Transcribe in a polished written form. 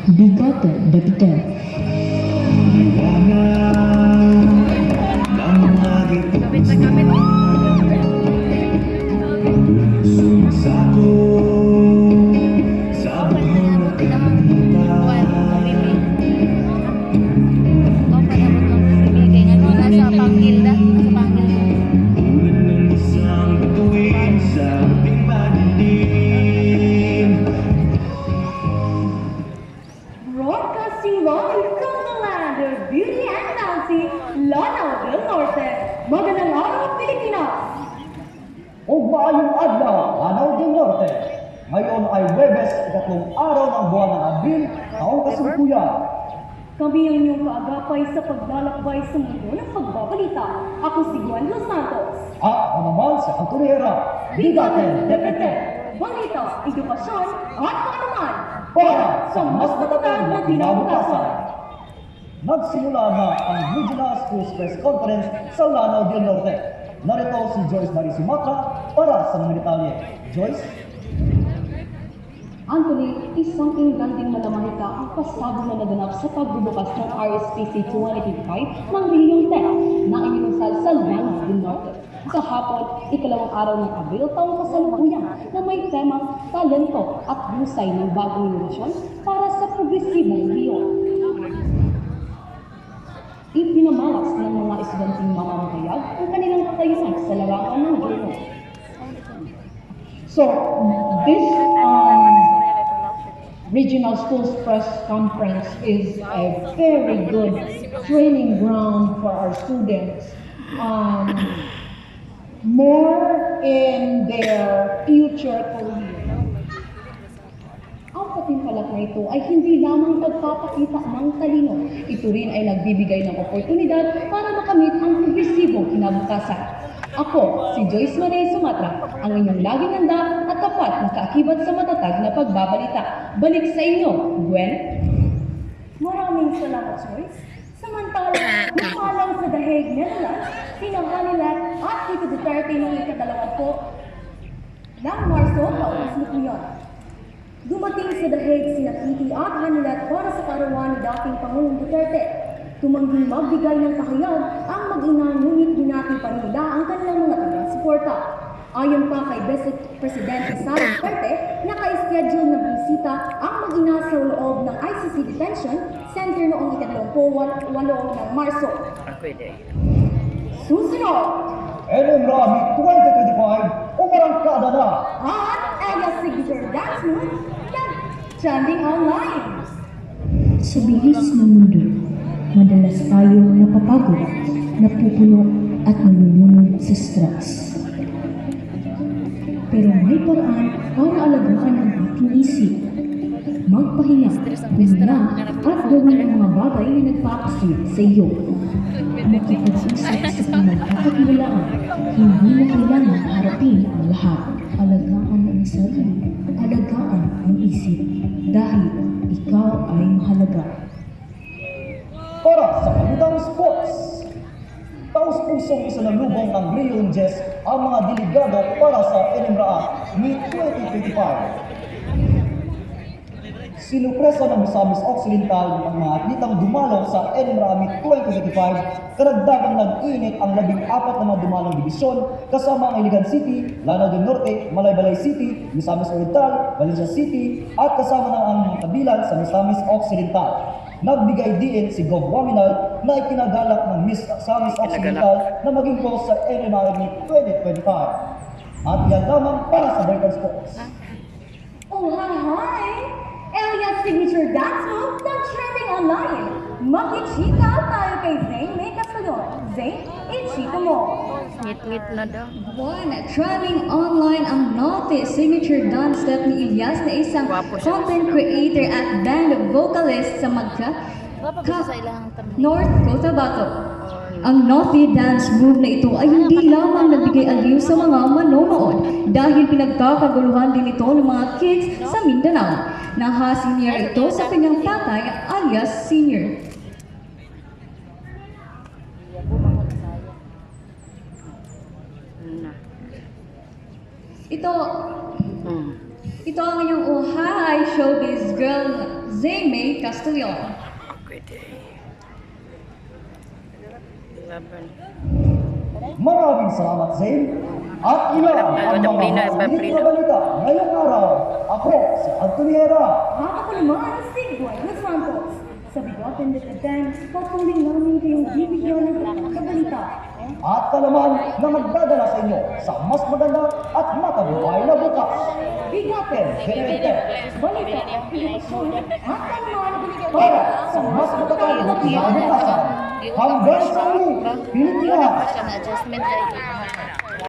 Bigote Depite. Kapit na kapit. Broadcasting live from the land of beauty and bounty, Lanao del Norte. Magandang araw, Pilipinas! Maayong adlaw, Lanao del Norte. Ngayon ay Huwebes, ikatlong araw ng buwan ng Abril, taong kasalukuyan. Kami ang inyong kaagapay sa paglalakbay sa mundo ng pagbabalita. Ako si Juan Los Santos. At ako naman si Antonera, Bigaten Depete. Balita, edukasyon at kaalaman. Para sa mas matatag na kinabukasan. Nagsimula na ang Regional Schools Press Conference sa Lanao del Norte. Narito si Joyce Marie Sumatra para sa mga detalye. Joyce? Anthony, isang inganding malamahita ang pasado na naganap sa pagbubukas ng RSPC 2025 ng Region 10 na inilusal sa Lanao del Norte. Kahapon, ikalawang araw ng Abril taong kasalukuyan na may temang talento at husay ng bagong henerasyon para sa progresibong rehiyon. Ipinamalas ng mga estudyanteng mamamatayag ang kanilang katayuan sa larangan ng guro. So, this Regional Schools Press Conference is a very good training ground for our students. More in their future career. Ang patimpalak na ito ay hindi lamang pagpapakita ng talino. Ito rin ay nagbibigay ng oportunidad para makamit ang progresibong kinabukasan. Ako, si Joyce Marie Sumatra, ang inyong laging handa at tapat na kaakibat sa matatag na pagbabalita. Balik sa inyo, Gwen. Maraming salamat, Joyce. Samantala, dumalang sa The Hague, Netherlands, sina Hanilet at Tito Duterte noong ika-20 ng Marso, kasalukuyan. Dumating sa The Hague sina Titi at Hanilet para sa karawan ni dating Pangulong Duterte. Tumangging magbigay ng kahayag ang mag-ina, ngunit hinati pa nila ang kanilang mga taga-suporta. Ayon pa kay Vice Presidente Sara Duterte, naka-schedule na bisita ang mag-ina sa loob ng ICC Detention Center noong ika-28 ng Marso. Susunod! NMRAMI 2025, umarangkada na! At Elias Signature Dance Move, trending online. Sa bilis ng mundo, madalas tayong napapagod, napupuno at nalulunod sa stress. Pero may paraan para alagaan ang ating isip. Magpahinga, huminga, at gawin ang mga bagay na nagpapasaya sa iyo. Makipag-usap sa pinagkakakiwalaan, hindi mo kailangan harapin ang lahat. Alagaan ang sarili, alagaan ang isip, dahil ikaw ay mahalaga. Para sa Kabutang Sports, taus-pusong isinalubong ng Leon Jess ang mga delegado para sa NMRA Meet 2025. Sinupresa ng Misamis Occidental ang mga atletang dumalaw sa NMRA Meet 2025, karagdagang nag-init ang 14 na mga dumalong dibisyon kasama ang Iligan City, Lanao del Norte, Malaybalay City, Misamis Oriental, Valencia City at kasama ng ang kabilan sa Misamis Occidental. Nagbigay din si Gov Waminal na ikinagalak ng Miss Misamis Occidental na maging host sa NMRA Meet 2025. At yan lamang para sa Balikan Sports. Oh, hi! Elias Signature Dance Move, trending online. Makichika tayo kay Zane May Castellon. Zane, ichika mo. Ngit-ngit na daw. One, trending online ang naughty signature dance step ni Elias na isang content creator at band vocalist sa North Cotabato. Ang naughty dance move na ito ay hindi lamang nagbigay aliw sa mga manonood dahil pinagkakaguluhan din ito ng mga kids sa Mindanao. Naha-senior ito sa kanyang tatay alias senior. Ito, Ito ang inyong uhay showbiz girl, Zaymay Castillon. Good day. Laban. Maraming salamat, Zane. At ilan ang mga mainit na balita ngayong araw. Ako, si Anthony Hera. Ako naman, si Gwen Santos. Sa Bigoten de Times, patuloy namin kayong bibigyan ng pagkabalita. At kalaman na magdadala sa inyo sa mas maganda at matabuhay na bukas. Bigatin, Generate, Balita, pinakasyon, at kalaman, para sa mas matatag na kinabukasan. Hanggang sa muli, Pilipinas! Adjustment like